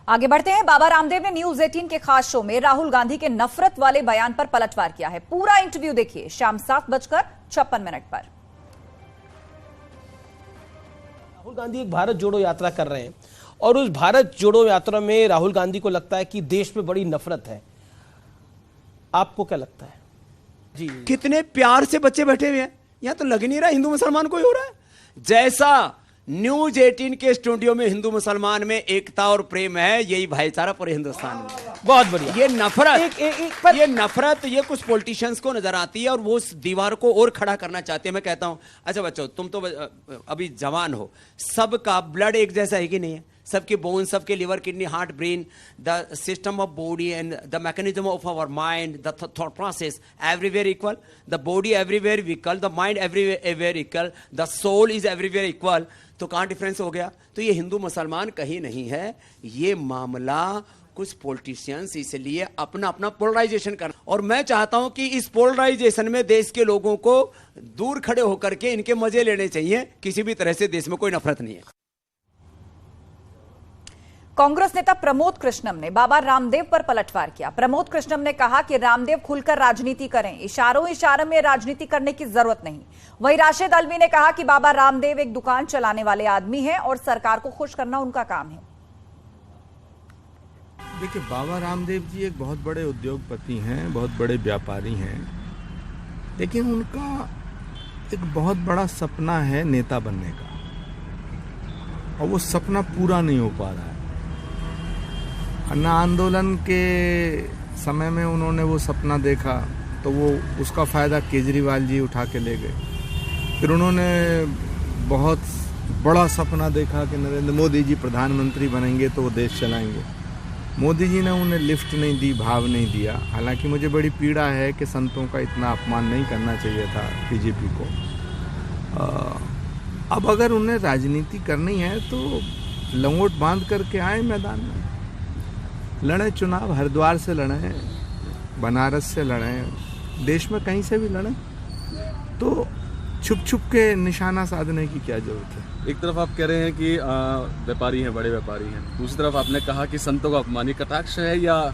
आगे बढ़ते हैं। बाबा रामदेव ने न्यूज 18 के खास शो में राहुल गांधी के नफरत वाले बयान पर पलटवार किया है। पूरा इंटरव्यू देखिए शाम 7:56 पर। राहुल गांधी एक भारत जोड़ो यात्रा कर रहे हैं और उस भारत जोड़ो यात्रा में राहुल गांधी को लगता है कि देश में बड़ी नफरत है। आपको क्या लगता है? जी, कितने प्यार से बच्चे बैठे हुए हैं, यहां तो लग नहीं रहा हिंदू मुसलमान कोई हो रहा है। जैसा न्यूज 18 के स्टूडियो में हिंदू मुसलमान में एकता और प्रेम है, यही भाईचारा पूरे हिंदुस्तान में। बहुत बढ़िया। ये नफरत ये कुछ पॉलिटिशियंस को नजर आती है और वो उस दीवार को और खड़ा करना चाहते हैं। मैं कहता हूं, अच्छा बच्चों, तुम तो अभी जवान हो, सबका ब्लड एक जैसा है कि नहीं है? सबके बोन, सबके liver, kidney, heart, brain, the system of body and the mechanism of our mind, the thought process, everywhere equal, the body everywhere equal, the mind everywhere equal, the soul is everywhere equal. तो कहां difference हो गया? तो ये हिंदू मुसलमान कहीं नहीं है, ये मामला कुछ पॉलिटिशियंस इसलिए अपना अपना पोलराइजेशन कर, और मैं चाहता हूं कि इस पोलराइजेशन में देश के लोगों को दूर खड़े होकर के इनके मजे लेने चाहिए। किसी भी तरह से देश में कोई नफरत नहीं है। कांग्रेस नेता प्रमोद कृष्णम ने बाबा रामदेव पर पलटवार किया। प्रमोद कृष्णम ने कहा कि रामदेव खुलकर राजनीति करें, इशारों में राजनीति करने की जरूरत नहीं। वहीं राशिद अल्वी ने कहा कि बाबा रामदेव एक दुकान चलाने वाले आदमी हैं और सरकार को खुश करना उनका काम है। देखिए, बाबा रामदेव जी एक बहुत बड़े उद्योगपति हैं, बहुत बड़े व्यापारी हैं, लेकिन उनका एक बहुत बड़ा सपना है नेता बनने का, और वो सपना पूरा नहीं हो पा रहा है। अन्ना आंदोलन के समय में उन्होंने वो सपना देखा तो वो उसका फ़ायदा केजरीवाल जी उठा के ले गए। फिर उन्होंने बहुत बड़ा सपना देखा कि नरेंद्र मोदी जी प्रधानमंत्री बनेंगे तो वो देश चलाएंगे। मोदी जी ने उन्हें लिफ्ट नहीं दी, भाव नहीं दिया। हालांकि मुझे बड़ी पीड़ा है कि संतों का इतना अपमान नहीं करना चाहिए था बीजेपी को। अब अगर उन्हें राजनीति करनी है तो लंगोट बांध करके आए मैदान में, लड़ें चुनाव, हरिद्वार से लड़ें, बनारस से लड़ें, देश में कहीं से भी लड़ें। तो छुप छुप के निशाना साधने की क्या जरूरत है? एक तरफ आप कह रहे हैं कि व्यापारी हैं, बड़े व्यापारी हैं, दूसरी तरफ आपने कहा कि संतों का अपमानी कटाक्ष है या?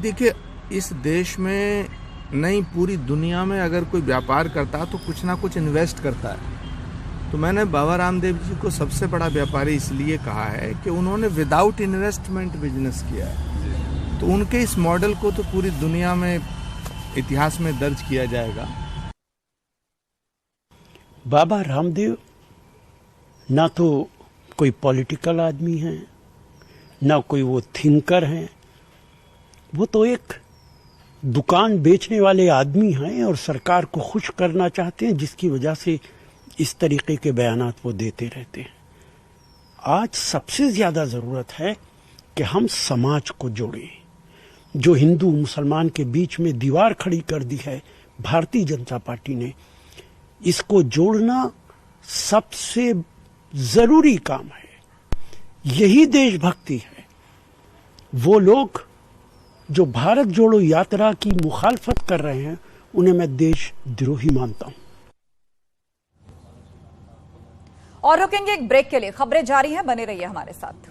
देखिए, इस देश में नहीं, पूरी दुनिया में अगर कोई व्यापार करता है तो कुछ ना कुछ इन्वेस्ट करता है। तो मैंने बाबा रामदेव जी को सबसे बड़ा व्यापारी इसलिए कहा है कि उन्होंने विदाउट इन्वेस्टमेंट बिजनेस किया है। तो उनके इस मॉडल को तो पूरी दुनिया में इतिहास में दर्ज किया जाएगा। बाबा रामदेव ना तो कोई पॉलिटिकल आदमी है, ना कोई वो थिंकर हैं, वो तो एक दुकान बेचने वाले आदमी हैं और सरकार को खुश करना चाहते हैं, जिसकी वजह से इस तरीके के बयानात वो देते रहते हैं। आज सबसे ज्यादा जरूरत है कि हम समाज को जोड़ें। जो हिंदू मुसलमान के बीच में दीवार खड़ी कर दी है भारतीय जनता पार्टी ने, इसको जोड़ना सबसे जरूरी काम है। यही देशभक्ति है। वो लोग जो भारत जोड़ो यात्रा की मुखालफत कर रहे हैं, उन्हें मैं देशद्रोही मानता हूं। और रुकेंगे एक ब्रेक के लिए। खबरें जारी हैं, बने रहिए हमारे साथ।